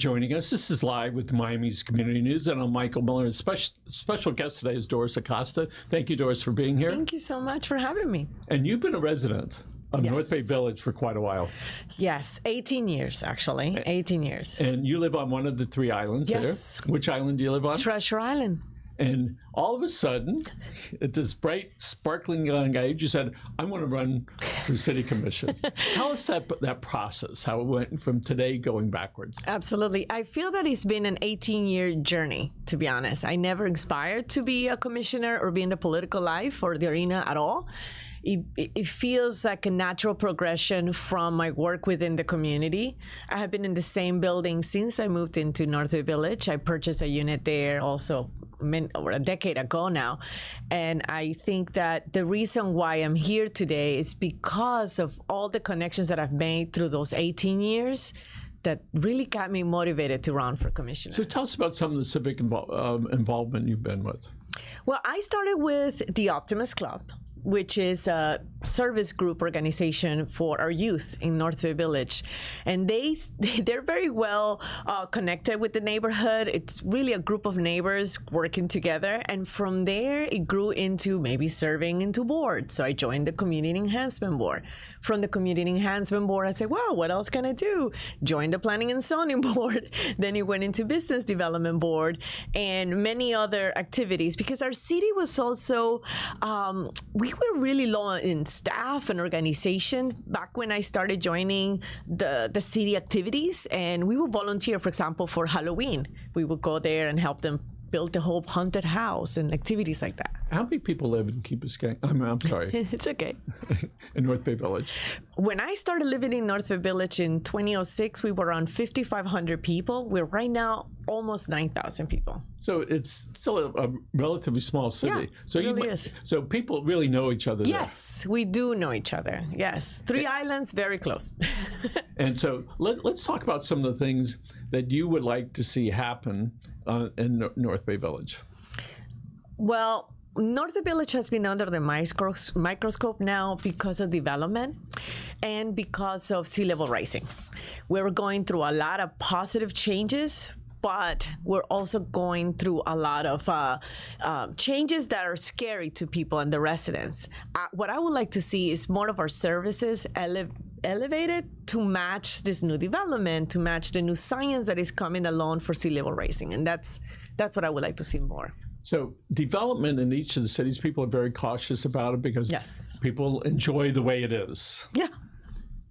joining us. This is Live with Miami's Community News, and I'm Michael Miller. Special guest today is Doris Acosta. Thank you, Doris, for being here. Thank you so much for having me. And you've been a resident of Yes. North Bay Village for quite a while. Yes, 18 years, actually. 18 years. And you live on one of the three islands Yes. here. Which island do you live on? Treasure Island. And all of a sudden, at this bright, sparkling young age, you said, I want to run for city commission. Tell us that process, how it went from today going backwards. Absolutely. I feel that it's been an 18-year journey, to be honest. I never aspired to be a commissioner or be in the political life or the arena at all. It feels like a natural progression from my work within the community. I have been in the same building since I moved into North Bay Village. I purchased a unit there also over a decade ago now. And I think that the reason why I'm here today is because of all the connections that I've made through those 18 years that really got me motivated to run for commissioner. So tell us about some of the civic involvement you've been with. Well, I started with the Optimist Club, which is a service group organization for our youth in North Bay Village. And they're very well connected with the neighborhood. It's really a group of neighbors working together. And from there, it grew into maybe serving into boards. So I joined the Community Enhancement Board. From the Community Enhancement Board, I said, well, what else can I do? Joined the Planning and Zoning Board. Then it went into Business Development Board and many other activities because our city was also, we were really low in staff and organization back when I started joining the city activities, and we would volunteer, for example, for Halloween. We would go there and help them build the whole haunted house and activities like that. How many people live in Key Biscayne? I'm sorry. It's okay. In North Bay Village. When I started living in North Bay Village in 2006, we were around 5,500 people. We're right now almost 9,000 people. So it's still a relatively small city. Yeah, so it really is. So people really know each other Yes, we do know each other. Yes, three islands, very close. And so let's talk about some of the things that you would like to see happen in North Bay Village. Well, North Bay Village has been under the microscope now because of development and because of sea level rising. We're going through a lot of positive changes, but we're also going through a lot of changes that are scary to people and the residents. What I would like to see is more of our services elevated to match this new development, to match the new science that is coming along for sea level rising. And that's what I would like to see more. So development in each of the cities, people are very cautious about it because Yes. people enjoy the way it is. Yeah,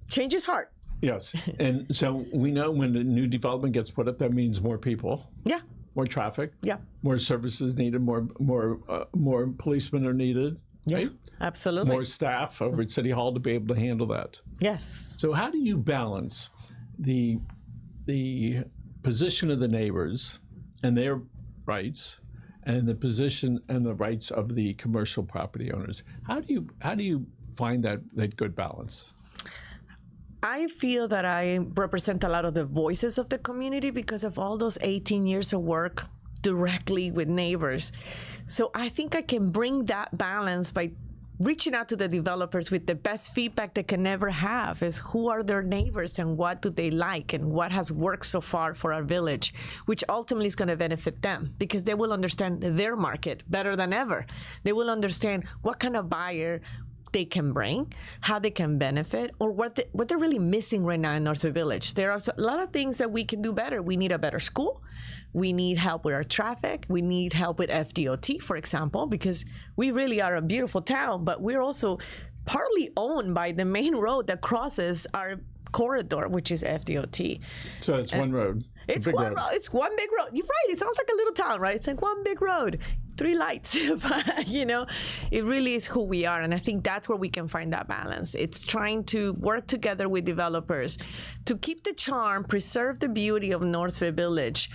change is hard. Yes. And so we know when the new development gets put up, that means more people. Yeah. More traffic. Yeah. More services needed. More policemen are needed. Right? Yeah, absolutely. More staff over at City Hall to be able to handle that. Yes. So how do you balance the position of the neighbors and their rights and the position and the rights of the commercial property owners? How do you find that good balance? I feel that I represent a lot of the voices of the community because of all those 18 years of work directly with neighbors. So I think I can bring that balance by reaching out to the developers with the best feedback they can ever have is who are their neighbors and what do they like and what has worked so far for our village, which ultimately is going to benefit them because they will understand their market better than ever. They will understand what kind of buyer they can bring, how they can benefit, or what they're really missing right now in North Bay Village. There are a lot of things that we can do better. We need a better school. We need help with our traffic. We need help with FDOT, for example, because we really are a beautiful town, but we're also partly owned by the main road that crosses our corridor, which is FDOT. So it's one road. It's one road. It's one big road. You're right. It sounds like a little town, right? It's like one big road, 3 lights. But, it really is who we are. And I think that's where we can find that balance. It's trying to work together with developers to keep the charm, preserve the beauty of North Bay Village,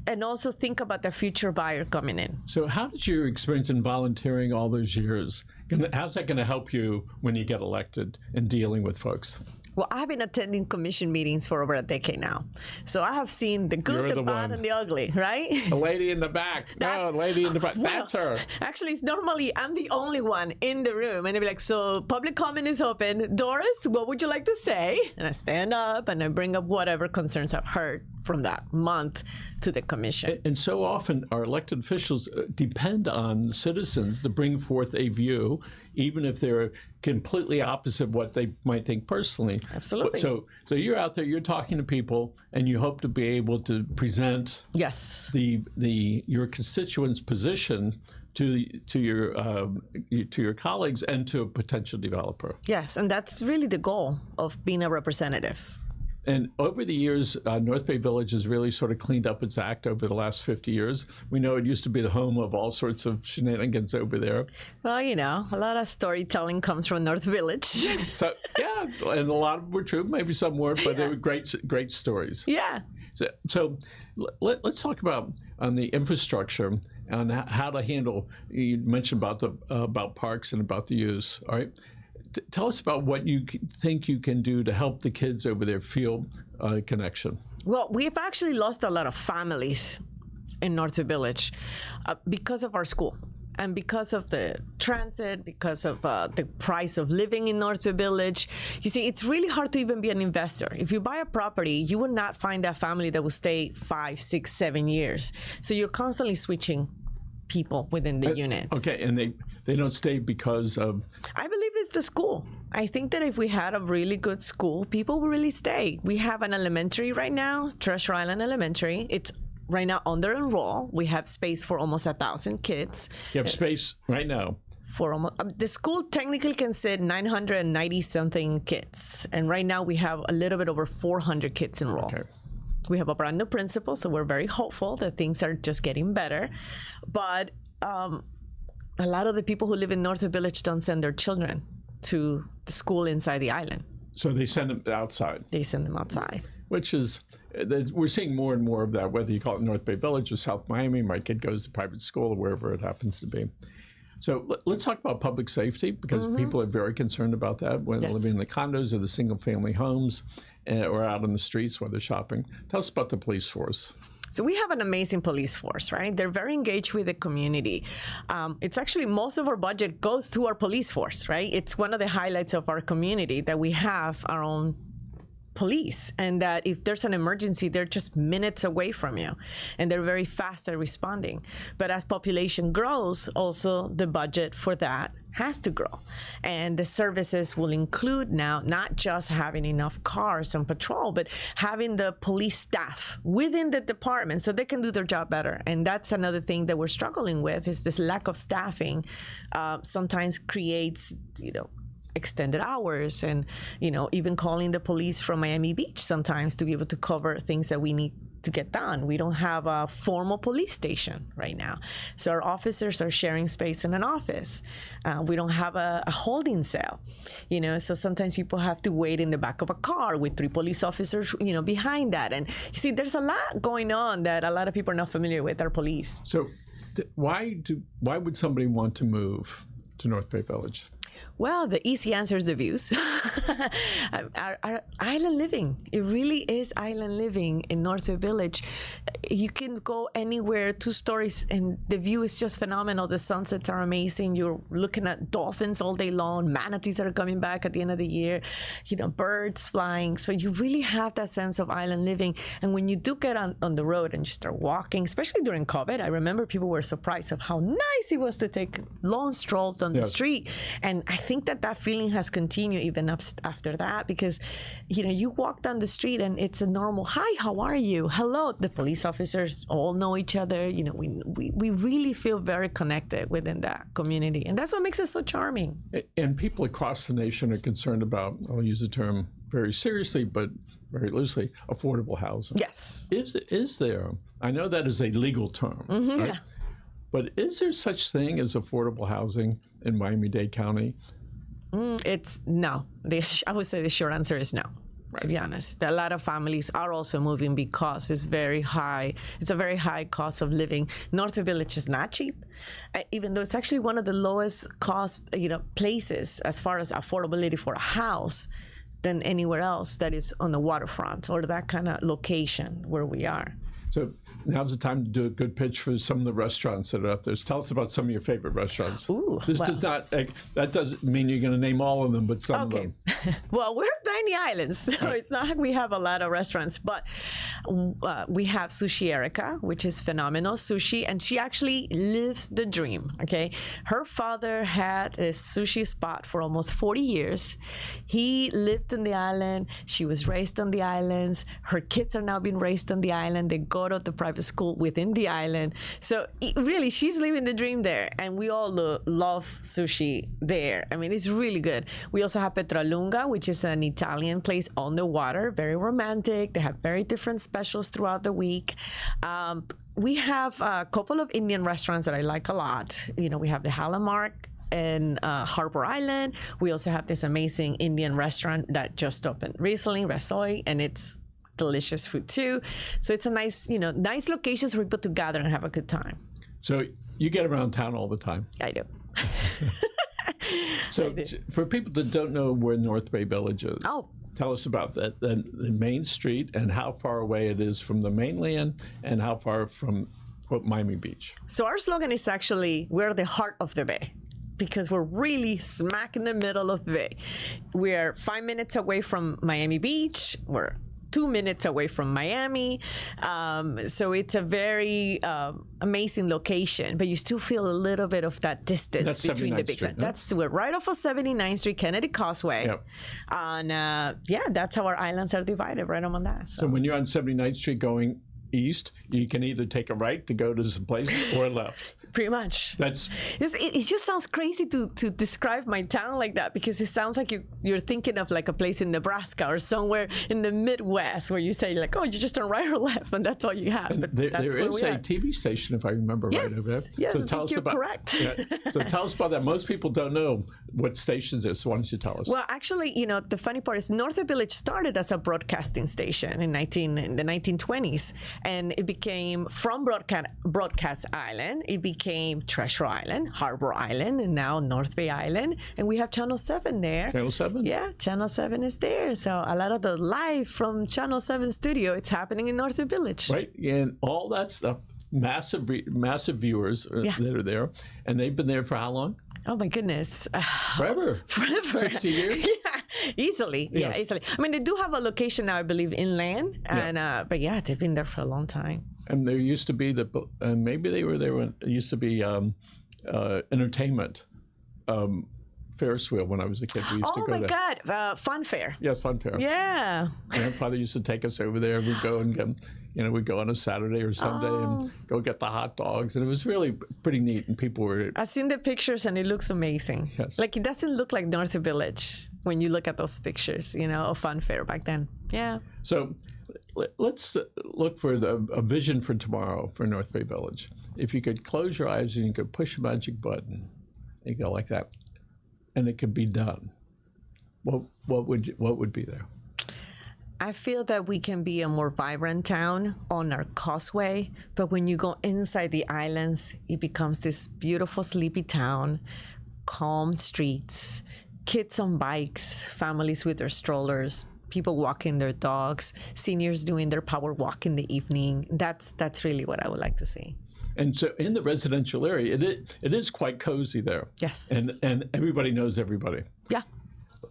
and also think about the future buyer coming in. So how did your experience in volunteering all those years, how's that going to help you when you get elected in dealing with folks? Well, I've been attending commission meetings for over a decade now. So I have seen the good, the bad, and the ugly, right? The lady in the back. No, lady in the front. That's her. Actually, it's normally I'm the only one in the room. And they'll be like, so public comment is open. Doris, what would you like to say? And I stand up and I bring up whatever concerns I've heard from that month to the commission. And so often our elected officials depend on citizens to bring forth a view, even if they're completely opposite what they might think personally. Absolutely. So you're out there, you're talking to people, and you hope to be able to present Yes. your constituents' position to your colleagues and to a potential developer. Yes, and that's really the goal of being a representative. And over the years, North Bay Village has really sort of cleaned up its act over the last 50 years. We know it used to be the home of all sorts of shenanigans over there. Well, you know, a lot of storytelling comes from North Village. So, yeah, and a lot of them were true, maybe some weren't, but they were great stories. Yeah. So let's talk about on the infrastructure and how to handle. You mentioned about parks and about the use. All right, tell us about what you think you can do to help the kids over there feel a connection. Well, we've actually lost a lot of families in North Village because of our school. And because of the transit, because of the price of living in North Village, you see, it's really hard to even be an investor. If you buy a property, you will not find a family that will stay 5, 6, 7 years. So you're constantly switching people within the units. Okay, and they don't stay because of... I believe it's the school. I think that if we had a really good school, people will really stay. We have an elementary right now, Treasure Island Elementary. It's right now under enroll. We have space for almost 1,000 kids. You have space right now. For almost, the school technically can sit 990 something kids, and right now we have a little bit over 400 kids enrolled. Okay. We have a brand new principal, so we're very hopeful that things are just getting better. But a lot of the people who live in North Village don't send their children to the school inside the island. So they send them outside. They send them outside. Which is, we're seeing more and more of that, whether you call it North Bay Village or South Miami. My kid goes to private school or wherever it happens to be. So let's talk about public safety, because people are very concerned about that when they're living in the condos or the single family homes or out on the streets while they're shopping. Tell us about the police force. So we have an amazing police force, right? They're very engaged with the community. It's actually most of our budget goes to our police force, right? It's one of the highlights of our community that we have our own police, and that if there's an emergency, they're just minutes away from you, and they're very fast at responding. But as population grows, also the budget for that has to grow, and the services will include now not just having enough cars on patrol, but having the police staff within the department so they can do their job better. And that's another thing that we're struggling with, is this lack of staffing sometimes creates, extended hours, and even calling the police from Miami Beach sometimes to be able to cover things that we need to get done. We don't have a formal police station right now, so our officers are sharing space in an office. We don't have a holding cell, so sometimes people have to wait in the back of a car with 3 police officers behind that. And you see, there's a lot going on that a lot of people are not familiar with our police. So why would somebody want to move to North Bay Village? Well, the easy answer is the views. Our island living. It really is island living in North Bay Village. You can go anywhere, 2 stories, and the view is just phenomenal. The sunsets are amazing. You're looking at dolphins all day long, manatees that are coming back at the end of the year, birds flying. So you really have that sense of island living. And when you do get on the road and you start walking, especially during COVID, I remember people were surprised of how nice it was to take long strolls on the street. And I think that feeling has continued even after that, because you walk down the street and it's a normal hi, how are you, hello. The police officers all know each other. We really feel very connected within that community, and that's what makes it so charming. And people across the nation are concerned about, I'll use the term very seriously but very loosely, affordable housing. Yes. Is there, I know that is a legal term, right? Yeah. But is there such thing as affordable housing in Miami-Dade County? It's no. I would say the short answer is no, to be honest. A lot of families are also moving because it's very high. It's a very high cost of living. North Village is not cheap, even though it's actually one of the lowest cost, places as far as affordability for a house than anywhere else that is on the waterfront or that kind of location where we are. So now's the time to do a good pitch for some of the restaurants that are up there. Tell us about some of your favorite restaurants. Ooh, this well. does not, that doesn't mean you're going to name all of them, but some of them. Well, we're tiny islands, so it's not like we have a lot of restaurants, but we have Sushi Erica, which is phenomenal sushi, and she actually lives the dream, okay? Her father had a sushi spot for almost 40 years. He lived on the island. She was raised on the islands. Her kids are now being raised on the island. They go to the private school within the island. So really, she's living the dream there, and we all love sushi there. I mean, it's really good. We also have Petralunga, which is an Italian place on the water, very romantic. They have very different specials throughout the week. We have a couple of Indian restaurants that I like a lot. You know, we have the Halamark in Harbor Island. We also have this amazing Indian restaurant that just opened recently, Rasoi, and it's delicious food too. So it's a nice, nice locations for people to gather and have a good time. So you get around town all the time. I do. So for people that don't know where North Bay Village is, tell us about that, the main street, and how far away it is from the mainland and how far from Miami Beach. So our slogan is actually, we're the heart of the bay, because we're really smack in the middle of the bay. We're 5 minutes away from Miami Beach. We're 2 minutes away from Miami. So it's a very amazing location, but you still feel a little bit of that distance between the big Street, no? We're right off of 79th Street, Kennedy Causeway. Yep. And that's how our islands are divided, right on that. So when you're on 79th Street going east, you can either take a right to go to some place or a left. Pretty much. It just sounds crazy to describe my town like that, because it sounds like you're thinking of like a place in Nebraska or somewhere in the Midwest where you say like, oh, you just turn right or left, and that's all you have. But there is a TV station, if I remember right, over there. Yes, so tell us about, correct. So tell us about that. Most people don't know what stations is. So why don't you tell us? Well, actually, the funny part is North Bay Village started as a broadcasting station in the 1920s, and it became from Broadcast Island. It became Treasure Island, Harbor Island, and now North Bay Island. And we have Channel 7 there. Channel 7? Yeah, Channel 7 is there. So a lot of the live from Channel 7 studio, it's happening in North Bay Village. Right, and all that stuff, massive viewers that are there. And they've been there for how long? Oh my goodness. Forever. 60 years? Yeah, easily. Yes. Yeah, easily. I mean, they do have a location now, I believe, inland. And but they've been there for a long time. And there used to be maybe they were there when it used to be entertainment. Ferris wheel when I was a kid. We used to go there. Oh my God, Fun Fair. Yes, Fun Fair. Yeah. My father used to take us over there. We'd go and we'd go on a Saturday or Sunday and go get the hot dogs. And it was really pretty neat. And people were... I've seen the pictures and it looks amazing. Yes. Like, it doesn't look like North Bay Village when you look at those pictures, of Fun Fair back then. Yeah. So let's look for a vision for tomorrow for North Bay Village. If you could close your eyes and you could push a magic button, you go like that, and it could be done, what would be there? I feel that we can be a more vibrant town on our causeway, but when you go inside the islands, it becomes this beautiful sleepy town, calm streets, kids on bikes, families with their strollers, people walking their dogs, seniors doing their power walk in the evening. That's really what I would like to see. And so in the residential area, it is quite cozy there. Yes. And everybody knows everybody. Yeah.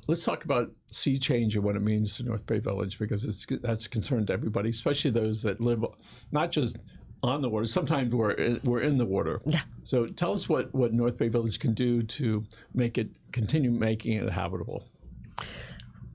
Let's talk about sea change and what it means to North Bay Village, because that's a concern to everybody, especially those that live not just on the water. Sometimes we're in the water. Yeah. So tell us what North Bay Village can do to continue making it habitable.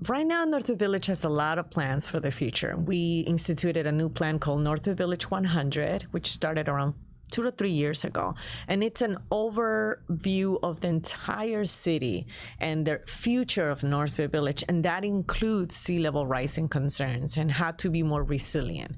Right now, North Bay Village has a lot of plans for the future. We instituted a new plan called North Bay Village 100, which started around 2 to 3 years ago. And it's an overview of the entire city and the future of North Bay Village. And that includes sea level rising concerns and how to be more resilient.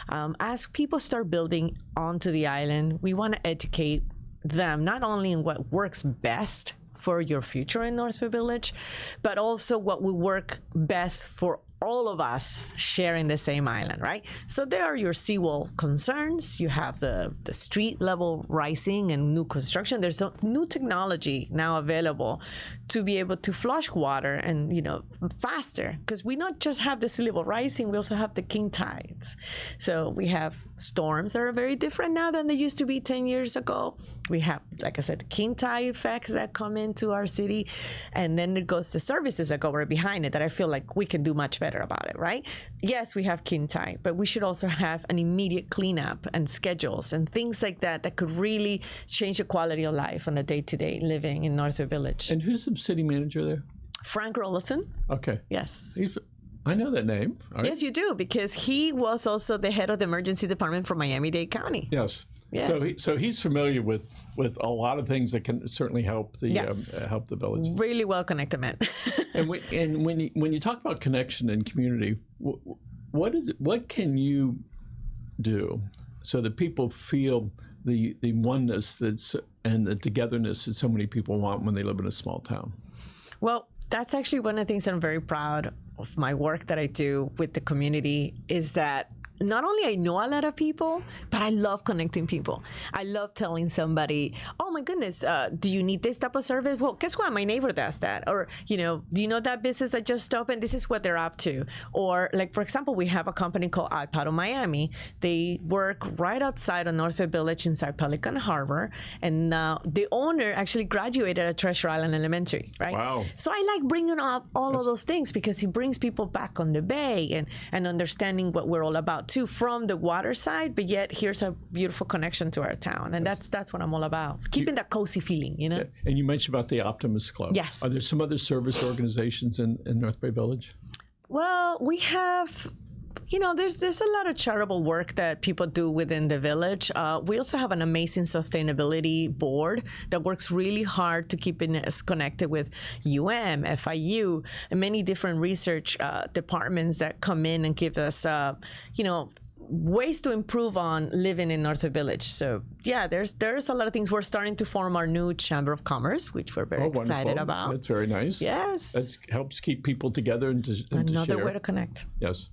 As people start building onto the island, we want to educate them not only in what works best for your future in North Bay Village, but also what will work best for all of us sharing the same island, right? So there are your seawall concerns. You have the street level rising and new construction. There's a new technology now available to be able to flush water and, faster. Because we not just have the sea level rising, we also have the king tides. So we have storms that are very different now than they used to be 10 years ago. We have, like I said, the king tide effects that come into our city. And then it goes to services that go right behind it that I feel like we can do much better about it, right? Yes, we have king tide, but we should also have an immediate cleanup and schedules and things like that that could really change the quality of life on a day-to-day living in Northwood Village. And who's the city manager there? Frank Rollison. Okay. Yes. I know that name. All right. Yes, you do, because he was also the head of the emergency department for Miami-Dade County. Yes. Yeah. So he's familiar with a lot of things that can certainly help the help the village. Really well connected man. And when you talk about connection and community, what can you do so that people feel the oneness and the togetherness that so many people want when they live in a small town? Well, that's actually one of the things I'm very proud of my work that I do with the community, is that not only I know a lot of people, but I love connecting people. I love telling somebody, oh my goodness, do you need this type of service? Well, guess what? My neighbor does that. Or, do you know that business that just opened? This is what they're up to. Or like, for example, we have a company called iPad Miami. They work right outside of Northwood Village inside Pelican Harbor. And the owner actually graduated at Treasure Island Elementary, right? Wow. So I like bringing up all of those things because he brings people back on the bay and understanding what we're all about too, from the water side, but yet here's a beautiful connection to our town. And that's what I'm all about. Keeping that cozy feeling, Yeah. And you mentioned about the Optimist Club. Yes. Are there some other service organizations in North Bay Village? Well, we have, there's a lot of charitable work that people do within the village. We also have an amazing sustainability board that works really hard to keep us connected with FIU, and many different research departments that come in and give us, ways to improve on living in Northwood Village. So yeah, there's a lot of things. We're starting to form our new Chamber of Commerce, which we're very excited about. That's very nice. Yes. That helps keep people together and to Another share. way to connect. Yes.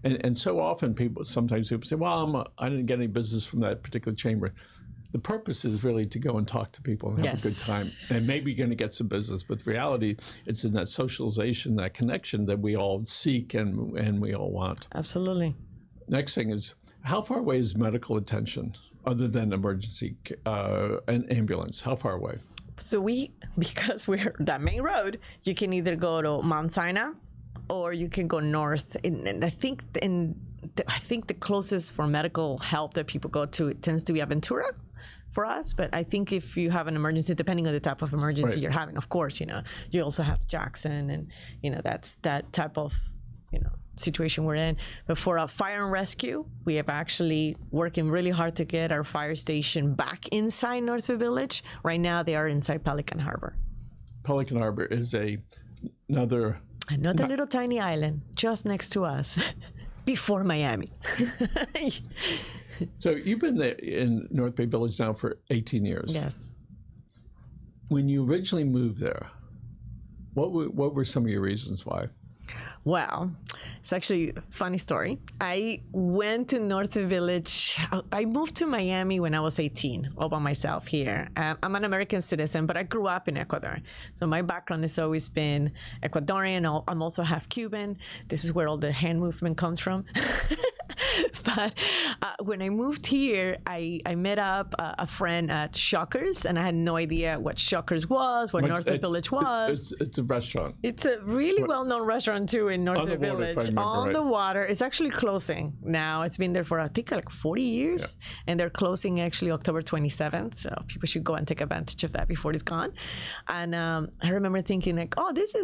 And so often sometimes people say, well, I didn't get any business from that particular chamber. The purpose is really to go and talk to people and have a good time. And maybe you're going to get some business. But the reality, it's in that socialization, that connection that we all seek and we all want. Absolutely. Next thing is, how far away is medical attention other than emergency and ambulance? How far away? So because we're that main road, you can either go to Mount Sinai or you can go north. And I think the closest for medical help that people go to, it tends to be Aventura for us. But I think if you have an emergency, depending on the type of emergency you're having, of course, you also have Jackson, and that's that type of, situation we're in. But for a fire and rescue, we have actually working really hard to get our fire station back inside Northwood Village. Right now, they are inside Pelican Harbor. Pelican Harbor is another little tiny island just next to us, before Miami. So you've been there in North Bay Village now for 18 years. Yes. When you originally moved there, what were some of your reasons why? Well, it's actually a funny story. I went to Northwood Village. I moved to Miami when I was 18, all by myself here. I'm an American citizen, but I grew up in Ecuador. So my background has always been Ecuadorian. I'm also half Cuban. This is where all the hand movement comes from. But when I moved here, I met up a friend at Shockers, and I had no idea what Shockers was, what Northwood Village was. It's a restaurant. It's a really well-known restaurant, too, in Northwood Village. On the water. It's actually closing now. It's been there for, I think, like 40 years. Yeah. And they're closing actually October 27th. So people should go and take advantage of that before it's gone. And I remember thinking, like, oh, this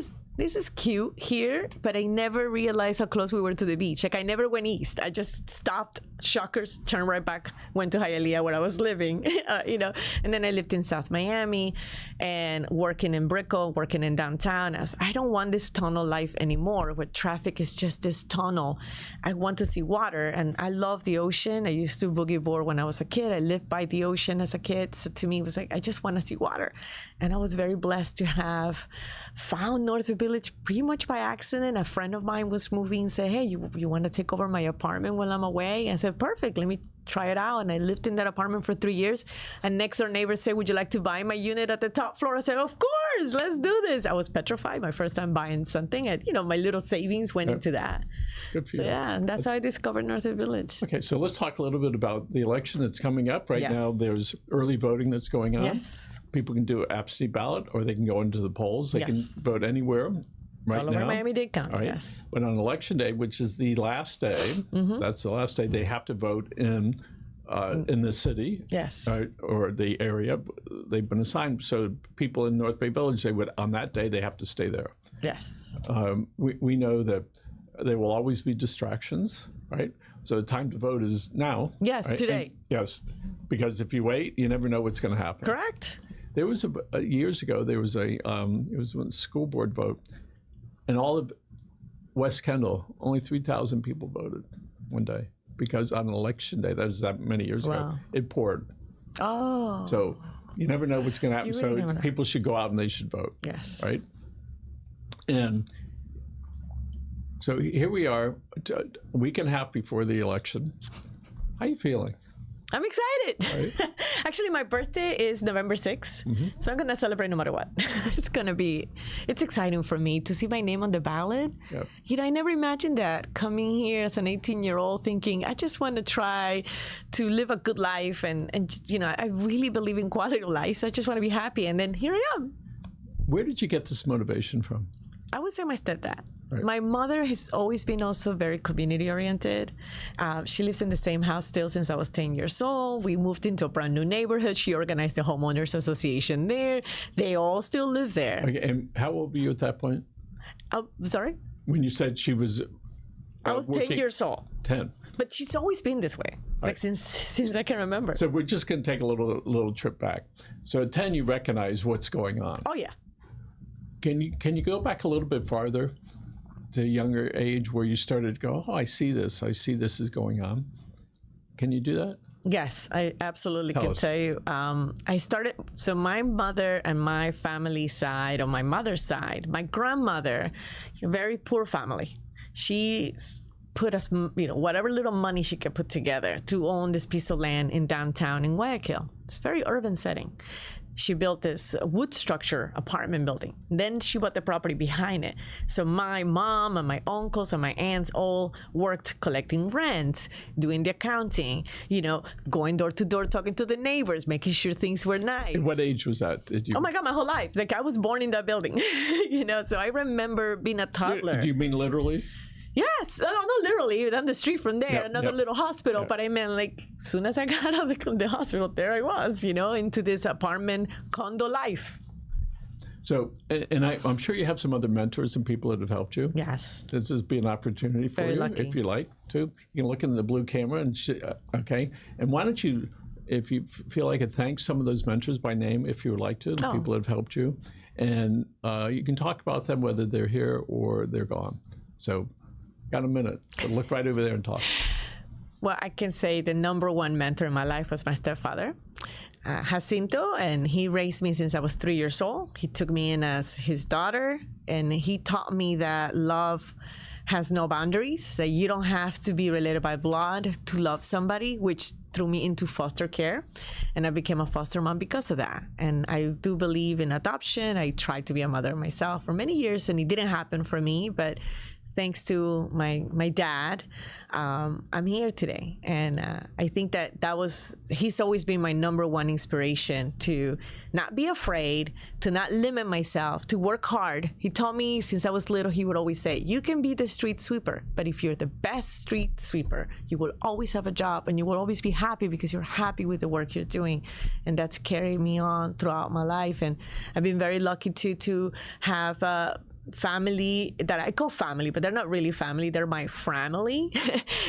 is cute here, but I never realized how close we were to the beach. Like, I never went east. I just stopped Shockers, turned right back, went to Hialeah where I was living, and then I lived in South Miami and working in Brickell, working in downtown. I don't want this tunnel life anymore where traffic is just this tunnel. I want to see water, and I love the ocean. I used to boogie board when I was a kid. I lived by the ocean as a kid. So to me, it was like, I just want to see water. And I was very blessed to have found Northwood Village pretty much by accident. A friend of mine was moving and said, hey, you want to take over my apartment while I'm away? I said, said, perfect, let me try it out. And I lived in that apartment for 3 years. And next door neighbor said, would you like to buy my unit at the top floor? I said, of course, let's do this. I was petrified my first time buying something. And, my little savings went into that. Good for you. So, yeah, and that's how I discovered Northwood Village. Okay, so let's talk a little bit about the election that's coming up. Right Yes. now, there's early voting that's going on. Yes. People can do an absentee ballot, or they can go into the polls. They Yes. can vote anywhere right All over now. Miami-Dade County, All right. yes. But on election day, which is the last day, that's the last day, they have to vote in the city. Yes. Or the area they've been assigned. So people in North Bay Village, they would, on that day, they have to stay there. Yes. We know that there will always be distractions, right? So the time to vote is now. Yes, right? today. And yes, because if you wait, you never know what's going to happen. Correct. There was years ago. There was it was a school board vote, and all of West Kendall, only 3,000 people voted one day because on election day, that was that many years ago, Wow. it poured. Oh. So you never know what's going to happen. You really So never know. people should go out and they should vote. Yes. Right. And so here we are, a week and a half before the election. How are you feeling? I'm excited. Right. Actually, my birthday is November 6th, so I'm going to celebrate no matter what. It's exciting for me to see my name on the ballot. Yep. I never imagined that coming here as an 18-year-old thinking, I just want to try to live a good life. And I really believe in quality of life, so I just want to be happy. And then here I am. Where did you get this motivation from? I would say my stepdad. Right. My mother has always been also very community oriented. She lives in the same house still since I was 10 years old. We moved into a brand new neighborhood. She organized the homeowners association there. They all still live there. Okay, and how old were you at that point? Sorry? When you said she was I was 10 years old. 10. But she's always been this way, like since I can remember. So we're just going to take a little trip back. So at 10, you recognize what's going on. Oh, yeah. Can you go back a little bit farther to a younger age where you started to go, oh, I see this is going on. Can you do that? Yes, I absolutely Tell can us. tell you. I started, so my mother and my family side, on my mother's side, my grandmother, very poor family. She put us, whatever little money she could put together to own this piece of land in downtown in Guayaquil. It's a very urban setting. She built this wood structure apartment building. Then she bought the property behind it. So my mom and my uncles and my aunts all worked collecting rent, doing the accounting, going door to door, talking to the neighbors, making sure things were nice. What age was that? Did you? Oh my God, my whole life. Like I was born in that building, So I remember being a toddler. Do you mean literally? Yes, no, literally down the street from there, Yep, another yep. little hospital. Yep. But I meant like, as soon as I got out of the hospital, there I was, into this apartment condo life. So, and I'm sure you have some other mentors and people that have helped you. Yes. This has been an opportunity for Very you, lucky. if you like to. You can look in the blue camera and okay. And why don't you, if you feel like it, thank some of those mentors by name, if you would like to, the Oh. people that have helped you, and you can talk about them whether they're here or they're gone. So, got a minute? So look right over there and talk. Well, I can say the number one mentor in my life was my stepfather, Jacinto, and he raised me since I was 3 years old. He took me in as his daughter, and he taught me that love has no boundaries, that you don't have to be related by blood to love somebody, which threw me into foster care. And I became a foster mom because of that. And I do believe in adoption. I tried to be a mother myself for many years, and it didn't happen for me, but thanks to my dad, I'm here today. And I think he's always been my number one inspiration to not be afraid, to not limit myself, to work hard. He taught me since I was little, he would always say, you can be the street sweeper, but if you're the best street sweeper, you will always have a job and you will always be happy because you're happy with the work you're doing. And that's carried me on throughout my life. And I've been very lucky to have family that I call family, but they're not really family. They're my family.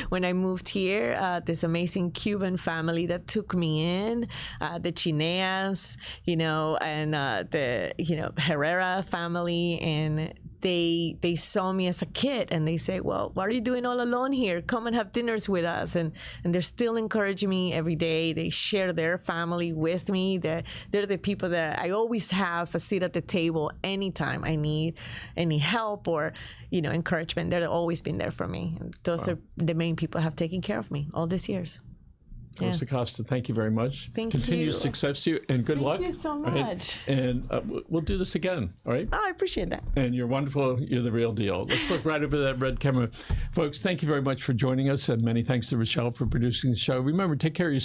When I moved here, this amazing Cuban family that took me in, the Chineas, and the Herrera family, and they saw me as a kid and they say, well, what are you doing all alone here? Come and have dinners with us. And they're still encouraging me every day. They share their family with me. They're the people that I always have a seat at the table anytime I need any help or, encouragement. They've always been there for me. And those are the main people who have taken care of me all these years. Doris Acosta, thank you very much. Continued success to you and good luck. Thank you so much. Right? And we'll do this again, all right? Oh, I appreciate that. And you're wonderful. You're the real deal. Let's look right over that red camera. Folks, thank you very much for joining us. And many thanks to Rochelle for producing the show. Remember, take care of yourself.